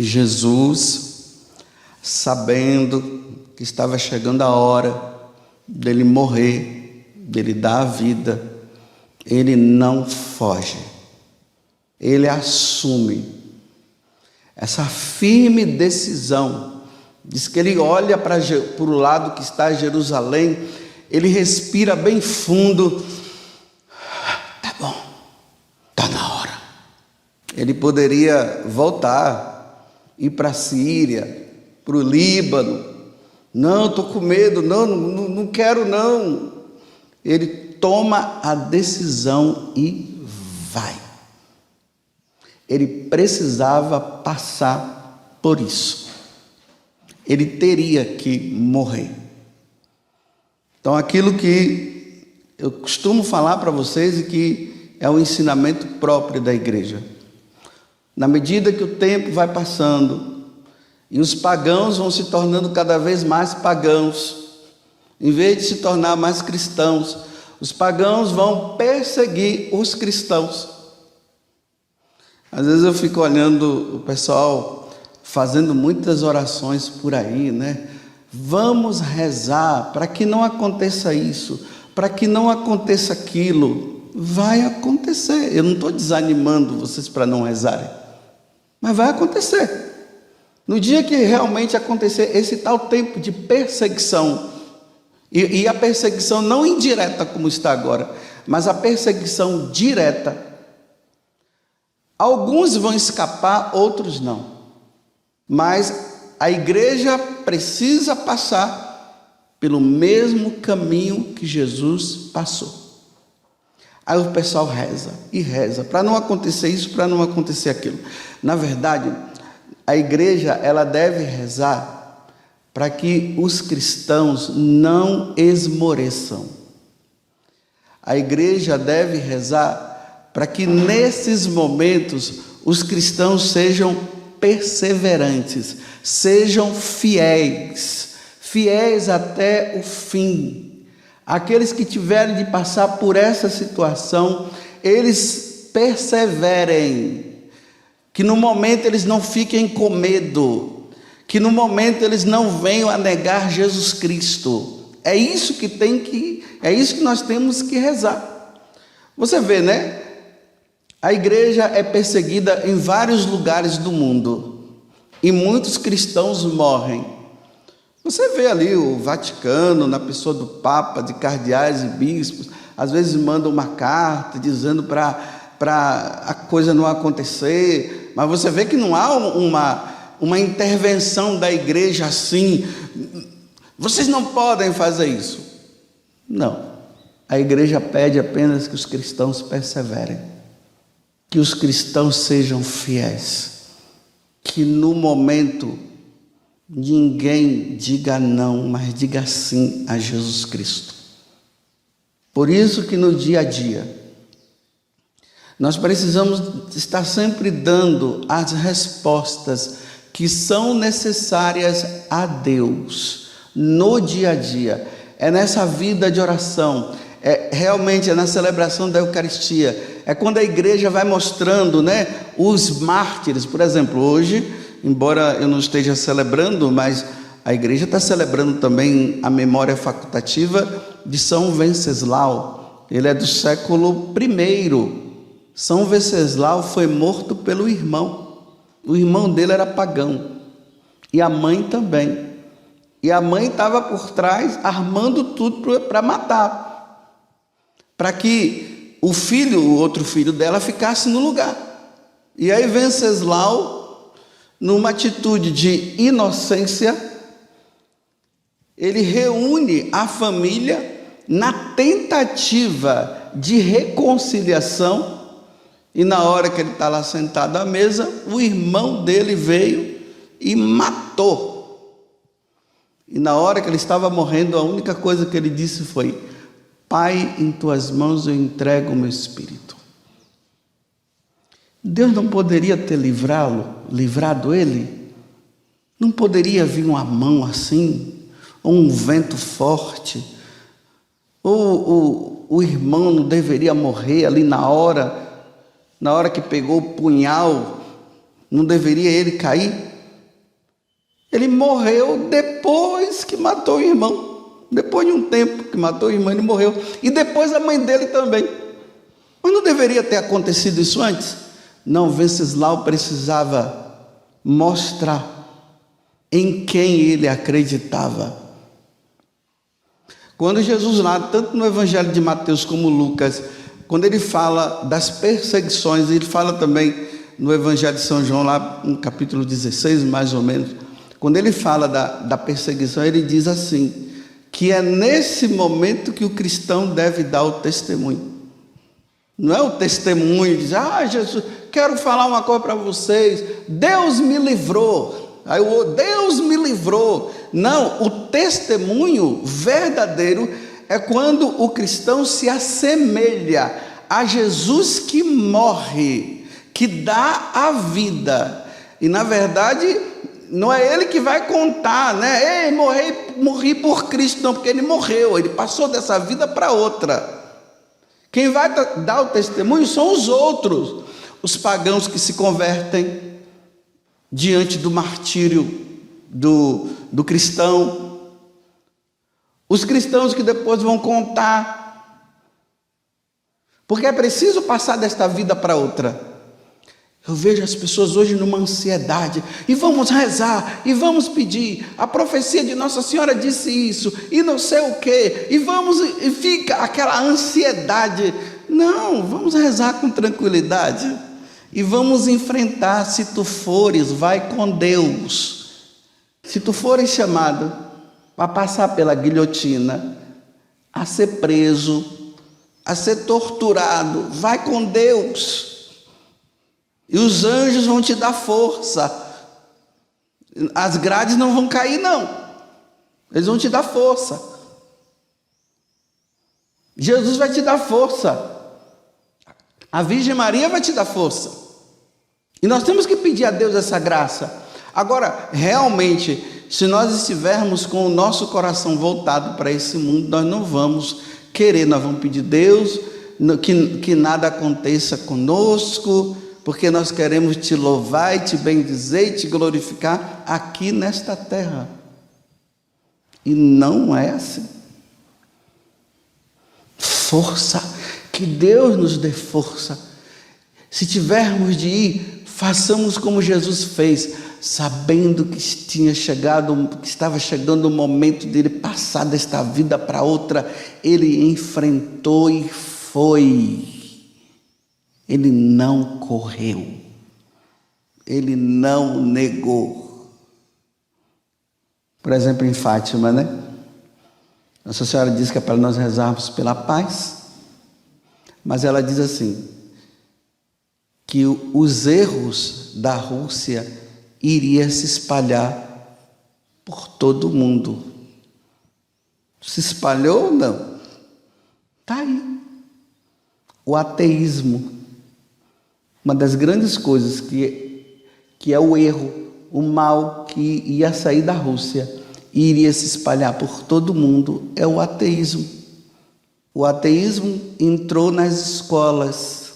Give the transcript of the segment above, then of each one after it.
E Jesus, sabendo que estava chegando a hora dele morrer, dele dar a vida, ele não foge, ele assume essa firme decisão. Diz que ele olha para o lado que está Jerusalém, ele respira bem fundo. Tá bom, tá na hora. Ele poderia voltar, ir para a Síria, para o Líbano. Não, estou com medo, não quero não. Ele toma a decisão e vai. Ele precisava passar por isso. Ele teria que morrer. Então, aquilo que eu costumo falar para vocês e que é um ensinamento próprio da igreja. Na medida que o tempo vai passando e os pagãos vão se tornando cada vez mais pagãos, em vez de se tornar mais cristãos, os pagãos vão perseguir os cristãos. Às vezes eu fico olhando o pessoal fazendo muitas orações por aí, né? Vamos rezar para que não aconteça isso, para que não aconteça aquilo. Vai acontecer. Eu não estou desanimando vocês para não rezarem, mas vai acontecer. No dia que realmente acontecer esse tal tempo de perseguição, e a perseguição não indireta como está agora, mas a perseguição direta, alguns vão escapar, outros não. Mas a igreja precisa passar pelo mesmo caminho que Jesus passou. Aí o pessoal reza e reza, para não acontecer isso, para não acontecer aquilo. Na verdade, a igreja ela deve rezar para que os cristãos não esmoreçam. A igreja deve rezar para que nesses momentos os cristãos sejam perseverantes, sejam fiéis, fiéis até o fim. Aqueles que tiverem de passar por essa situação, eles perseverem, que no momento eles não fiquem com medo, que no momento eles não venham a negar Jesus Cristo. É isso que nós temos que rezar. Você vê, né? A igreja é perseguida em vários lugares do mundo e muitos cristãos morrem. Você vê ali o Vaticano, na pessoa do Papa, de cardeais e bispos, às vezes mandam uma carta dizendo para a coisa não acontecer, mas você vê que não há uma intervenção da igreja assim, vocês não podem fazer isso. Não, a igreja pede apenas que os cristãos perseverem, que os cristãos sejam fiéis, que no momento ninguém diga não, mas diga sim a Jesus Cristo. Por isso que no dia a dia, nós precisamos estar sempre dando as respostas que são necessárias a Deus, no dia a dia. É nessa vida de oração, realmente é na celebração da Eucaristia, é quando a igreja vai mostrando, né, os mártires. Por exemplo, hoje, embora eu não esteja celebrando, mas a igreja está celebrando também a memória facultativa de São Venceslau. Ele é do século I. São Venceslau foi morto pelo irmão. O irmão dele era pagão e a mãe também. E a mãe estava por trás armando tudo para matar, para que o outro filho dela ficasse no lugar. E aí Venceslau, numa atitude de inocência, ele reúne a família na tentativa de reconciliação. E na hora que ele está lá sentado à mesa, o irmão dele veio e matou. E na hora que ele estava morrendo, a única coisa que ele disse foi: Pai, em tuas mãos eu entrego o meu espírito. Deus não poderia ter livrado ele? Não poderia vir uma mão assim, ou um vento forte? Ou o irmão não deveria morrer ali na hora que pegou o punhal? Não deveria ele cair? Ele morreu depois que matou o irmão. Depois de um tempo que matou o irmão, ele morreu. E depois a mãe dele também. Mas não deveria ter acontecido isso antes? Não, Venceslau precisava mostrar em quem ele acreditava. Quando Jesus lá, tanto no Evangelho de Mateus como Lucas, quando ele fala das perseguições, ele fala também no Evangelho de São João, lá no capítulo 16, mais ou menos, quando ele fala da perseguição, ele diz assim, que é nesse momento que o cristão deve dar o testemunho. Não é o testemunho de dizer, Jesus, quero falar uma coisa para vocês, Deus me livrou. Aí Deus me livrou. Não, o testemunho verdadeiro é quando o cristão se assemelha a Jesus que morre, que dá a vida. E na verdade, não é ele que vai contar, né? Ei, morri por Cristo, não, porque ele morreu, ele passou dessa vida para outra. Quem vai dar o testemunho são os outros, os pagãos que se convertem diante do martírio do cristão, os cristãos que depois vão contar, porque é preciso passar desta vida para outra. Eu vejo as pessoas hoje numa ansiedade, e vamos rezar, e vamos pedir, a profecia de Nossa Senhora disse isso, e não sei o que, e fica aquela ansiedade. Não, vamos rezar com tranquilidade, e vamos enfrentar. Se tu fores, vai com Deus. Se tu fores chamado a passar pela guilhotina, a ser preso, a ser torturado, vai com Deus. E os anjos vão te dar força. As grades não vão cair, não. Eles vão te dar força. Jesus vai te dar força. A Virgem Maria vai te dar força. E nós temos que pedir a Deus essa graça. Agora, realmente, se nós estivermos com o nosso coração voltado para esse mundo, nós não vamos querer, nós vamos pedir a Deus que nada aconteça conosco, porque nós queremos te louvar e te bendizer e te glorificar aqui nesta terra. E não é assim. Força, que Deus nos dê força. Se tivermos de ir, façamos como Jesus fez, sabendo que estava chegando o momento dele passar desta vida para outra. Ele enfrentou e foi. Ele não correu, ele não negou. Por exemplo, em Fátima, né? Nossa Senhora diz que é para nós rezarmos pela paz, mas ela diz assim, que os erros da Rússia iriam se espalhar por todo o mundo. Se espalhou ou não? Está aí. O ateísmo. Uma das grandes coisas que é o erro, o mal que ia sair da Rússia e iria se espalhar por todo o mundo é o ateísmo. O ateísmo entrou nas escolas,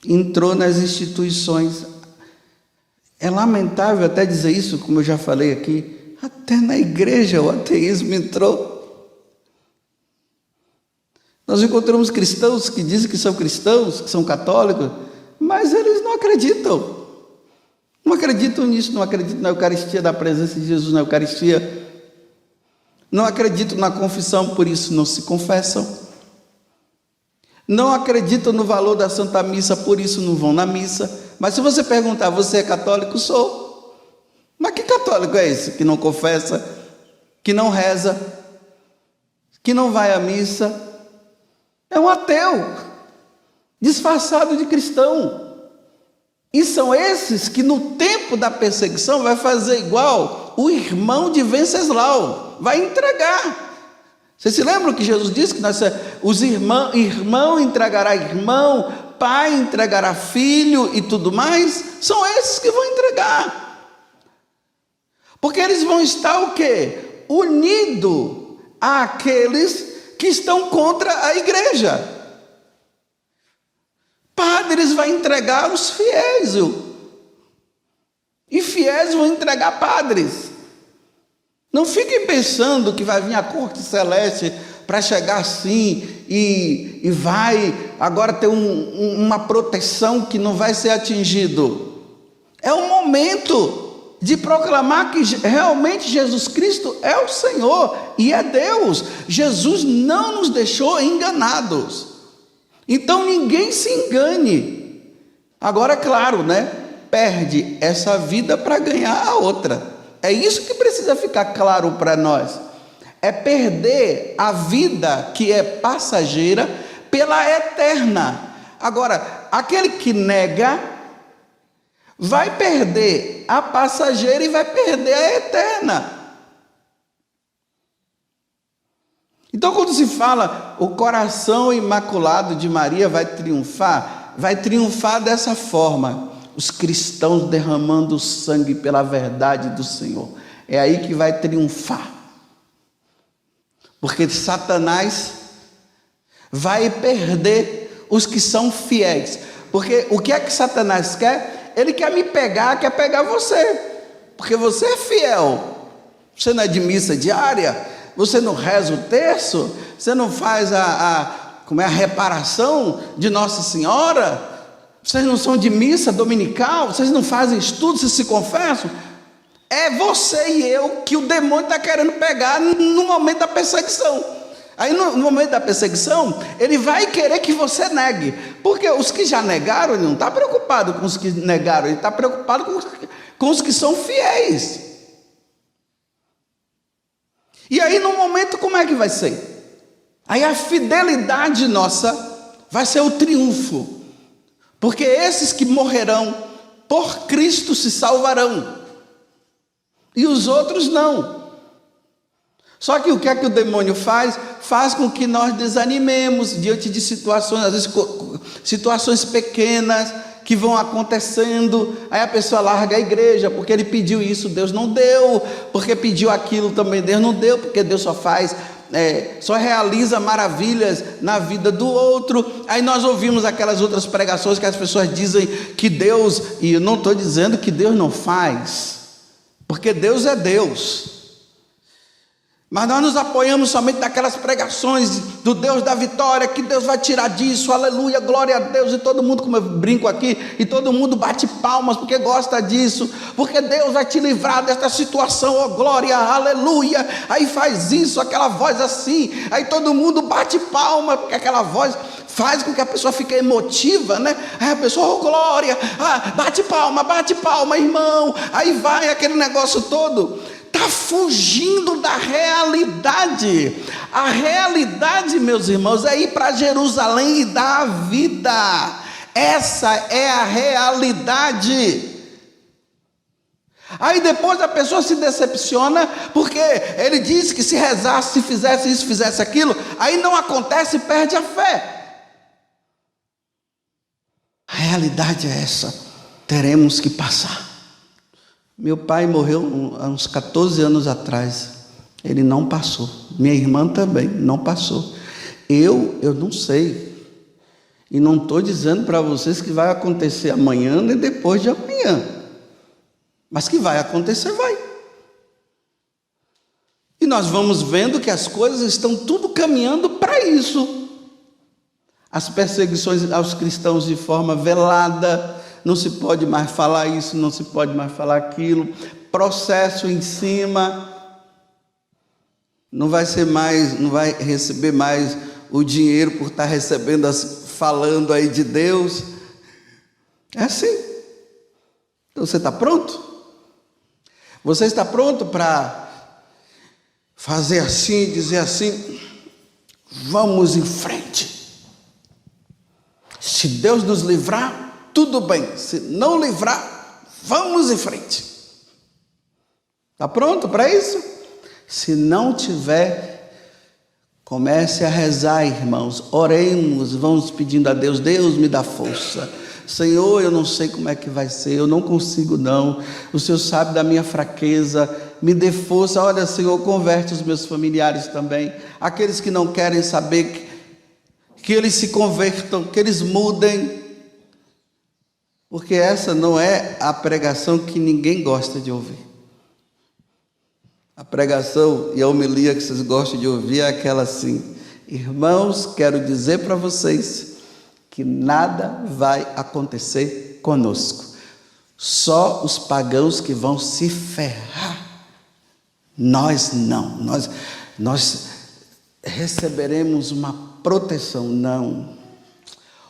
entrou nas instituições. É lamentável até dizer isso, como eu já falei aqui, até na igreja o ateísmo entrou. Nós encontramos cristãos que dizem que são cristãos, que são católicos, mas eles não acreditam. Não acreditam nisso, não acreditam na Eucaristia, da presença de Jesus na Eucaristia. Não acreditam na confissão, por isso não se confessam. Não acreditam no valor da Santa Missa, por isso não vão na missa. Mas se você perguntar, você é católico? Sou. Mas que católico é esse que não confessa, que não reza, que não vai à missa? É um ateu, disfarçado de cristão. E são esses que no tempo da perseguição vai fazer igual o irmão de Venceslau, vai entregar. Vocês se lembram que Jesus disse que irmão entregará irmão, pai entregará filho e tudo mais? São esses que vão entregar. Porque eles vão estar o quê? Unido àqueles que estão contra a igreja. Padres vai entregar os fiéis. E infiéis vão entregar padres. Não fiquem pensando que vai vir a corte celeste para chegar assim e vai agora ter uma proteção que não vai ser atingido. É o momento de proclamar que realmente Jesus Cristo é o Senhor e é Deus. Jesus não nos deixou enganados. Então ninguém se engane. Agora, é claro, né? Perde essa vida para ganhar a outra. É isso que precisa ficar claro para nós. É perder a vida que é passageira pela eterna. Agora, aquele que nega vai perder a passageira e vai perder a eterna. Então, quando se fala o coração imaculado de Maria vai triunfar dessa forma. Os cristãos derramando sangue pela verdade do Senhor. É aí que vai triunfar. Porque Satanás vai perder os que são fiéis. Porque o que é que Satanás quer? Ele quer me pegar, quer pegar você. Porque você é fiel. Você não é de missa diária? Você não reza o terço? Você não faz a reparação de Nossa Senhora? Vocês não são de missa dominical? Vocês não fazem estudo, vocês se confessam? É você e eu que o demônio está querendo pegar no momento da perseguição. Aí no momento da perseguição, ele vai querer que você negue. Porque os que já negaram, ele não está preocupado com os que negaram, ele está preocupado com os que são fiéis. E aí no momento como é que vai ser? Aí a fidelidade nossa vai ser o triunfo. Porque esses que morrerão por Cristo se salvarão. E os outros não. Só que o que é que o demônio faz? Faz com que nós desanimemos diante de situações, às vezes situações pequenas que vão acontecendo. Aí a pessoa larga a igreja, porque ele pediu isso, Deus não deu. Porque pediu aquilo também, Deus não deu. Porque Deus só realiza maravilhas na vida do outro. Aí nós ouvimos aquelas outras pregações que as pessoas dizem que Deus, e eu não estou dizendo que Deus não faz, porque Deus é Deus, mas nós nos apoiamos somente naquelas pregações do Deus da vitória, que Deus vai tirar disso, aleluia, glória a Deus, e todo mundo, como eu brinco aqui, e todo mundo bate palmas porque gosta disso, porque Deus vai te livrar desta situação, oh glória, aleluia. Aí faz isso, aquela voz assim, aí todo mundo bate palma, porque aquela voz faz com que a pessoa fique emotiva, né? Aí a pessoa, oh glória, bate palma, irmão. Aí vai aquele negócio todo. Está fugindo da realidade. A realidade, meus irmãos, é ir para Jerusalém e dar a vida. Essa é a realidade. Aí depois a pessoa se decepciona, porque ele diz que se rezasse, se fizesse isso, fizesse aquilo, aí não acontece e perde a fé. A realidade é essa. Teremos que passar. Meu pai morreu há uns 14 anos atrás. Ele não passou. Minha irmã também não passou. Eu não sei. E não estou dizendo para vocês que vai acontecer amanhã nem depois de amanhã. Mas que vai acontecer, vai. E nós vamos vendo que as coisas estão tudo caminhando para isso. As perseguições aos cristãos de forma velada. Não se pode mais falar isso, não se pode mais falar aquilo. Processo em cima. Não vai receber mais o dinheiro por estar recebendo, falando aí de Deus. É assim. Então você está pronto? Você está pronto para fazer assim, dizer assim? Vamos em frente. Se Deus nos livrar, tudo bem. Se não livrar, vamos em frente. Está pronto para isso? Se não tiver, comece a rezar, irmãos. Oremos, vamos pedindo a Deus. Deus me dá força. Senhor, eu não sei como é que vai ser, eu não consigo não. O Senhor sabe da minha fraqueza. Me dê força. Olha, Senhor, converte os meus familiares também. Aqueles que não querem saber, que eles se convertam, que eles mudem. Porque essa não é a pregação que ninguém gosta de ouvir. A pregação e a homilia que vocês gostam de ouvir é aquela assim: irmãos, quero dizer para vocês que nada vai acontecer conosco. Só os pagãos que vão se ferrar. Nós não. Nós receberemos uma proteção. Não.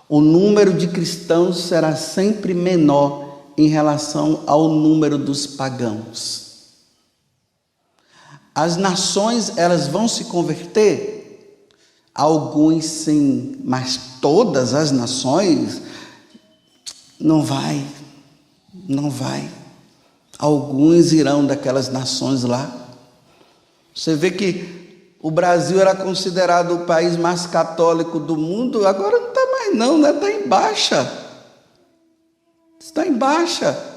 O número de cristãos será sempre menor em relação ao número dos pagãos. As nações, elas vão se converter? Alguns sim, mas todas as nações não vai. Alguns irão daquelas nações lá. Você vê que o Brasil era considerado o país mais católico do mundo, agora não está mais não, né? Está em baixa. Está em baixa.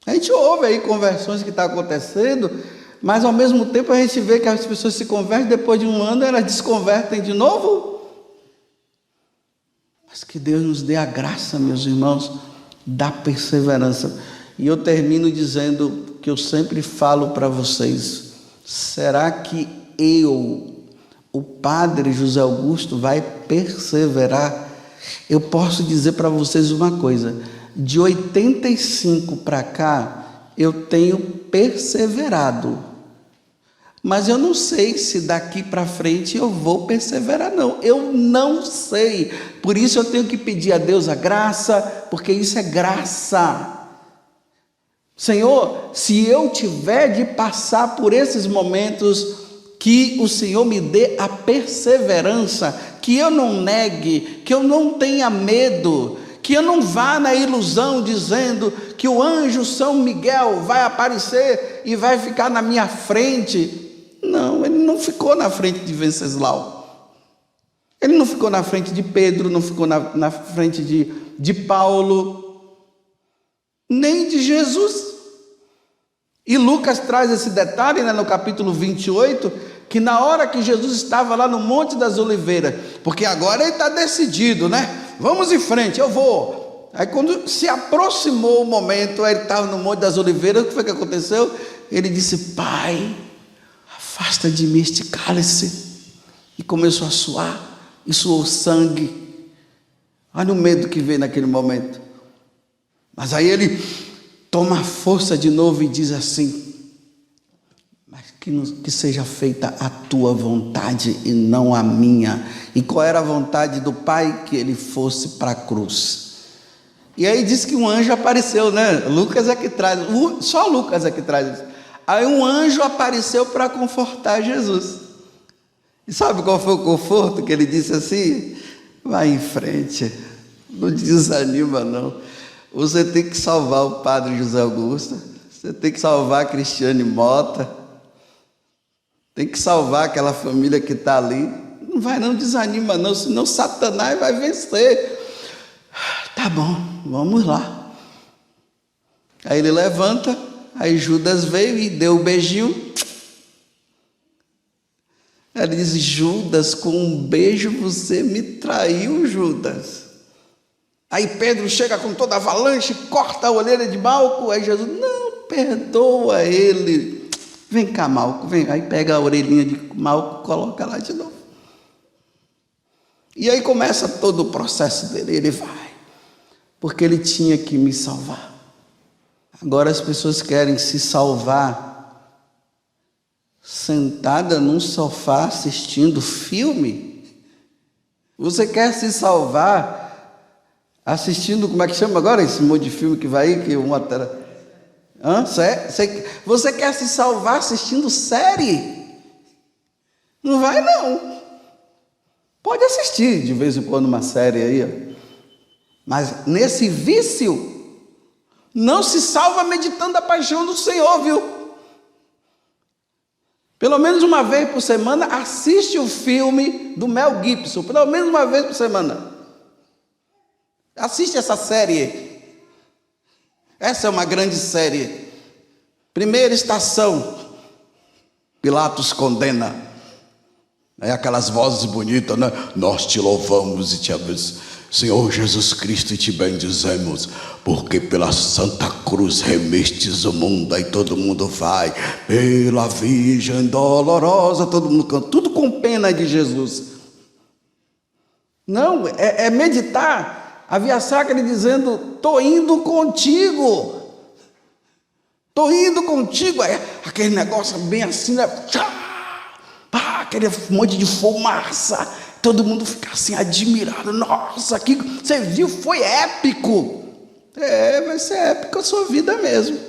A gente ouve aí conversões que estão acontecendo, mas ao mesmo tempo a gente vê que as pessoas se convertem, depois de um ano elas desconvertem de novo. Mas que Deus nos dê a graça, meus irmãos, da perseverança. E eu termino dizendo que eu sempre falo para vocês: será que o padre José Augusto, vai perseverar? Eu posso dizer para vocês uma coisa: de 85 para cá, eu tenho perseverado. Mas eu não sei se daqui para frente eu vou perseverar, não. Eu não sei. Por isso eu tenho que pedir a Deus a graça, porque isso é graça. Senhor, se eu tiver de passar por esses momentos, que o Senhor me dê a perseverança, que eu não negue, que eu não tenha medo, que eu não vá na ilusão dizendo que o anjo São Miguel vai aparecer e vai ficar na minha frente. Não, ele não ficou na frente de Venceslau. Ele não ficou na frente de Pedro, não ficou na frente de Paulo, nem de Jesus. E Lucas traz esse detalhe, né, no capítulo 28, que na hora que Jesus estava lá no Monte das Oliveiras, porque agora ele está decidido, né? Vamos em frente, eu vou. Aí quando se aproximou o momento, ele estava no Monte das Oliveiras, o que foi que aconteceu? Ele disse: Pai, afasta de mim este cálice. E começou a suar, e suou sangue. Olha o medo que veio naquele momento. Mas aí ele toma força de novo e diz assim: mas que seja feita a tua vontade e não a minha. E qual era a vontade do Pai? Que ele fosse para a cruz. E aí diz que um anjo apareceu, né? Lucas é que traz, só Lucas é que traz isso. Aí um anjo apareceu para confortar Jesus. E sabe qual foi o conforto que ele disse assim? Vai em frente, não desanima não. Você tem que salvar o padre José Augusto, você tem que salvar a Cristiane Mota, tem que salvar aquela família que está ali. Não desanima não, senão Satanás vai vencer. Tá bom, vamos lá. Aí ele levanta, aí Judas veio e deu o beijinho. Ele diz: Judas, com um beijo você me traiu, Judas. Aí Pedro chega com toda a avalanche, corta a orelha de Malco. Aí Jesus: não, perdoa ele. Vem cá, Malco, vem. Aí pega a orelhinha de Malco, coloca lá de novo. E aí começa todo o processo dele. Ele vai, porque ele tinha que me salvar. Agora as pessoas querem se salvar sentada num sofá assistindo filme. Você quer se salvar assistindo, como é que chama agora esse monte de filme que vai aí, que uma tela... Você quer se salvar assistindo série? Não vai não. Pode assistir de vez em quando uma série aí, ó. Mas nesse vício não se salva meditando a paixão do Senhor, viu? Pelo menos uma vez por semana assiste o filme do Mel Gibson, pelo menos uma vez por semana. Assiste essa série. Essa é uma grande série. Primeira estação, Pilatos condena. Aí aquelas vozes bonitas, né? Nós te louvamos e te Senhor Jesus Cristo, te bendizemos, porque pela Santa Cruz remistes o mundo. Aí todo mundo vai, pela Virgem dolorosa, todo mundo canta, tudo com pena de Jesus. Não, é meditar a via sacra dizendo, estou indo contigo. Estou indo contigo. É aquele negócio bem assim, né? Aquele monte de fumaça. Todo mundo fica assim admirado. Nossa, que você viu? Foi épico. Vai ser épico a sua vida mesmo.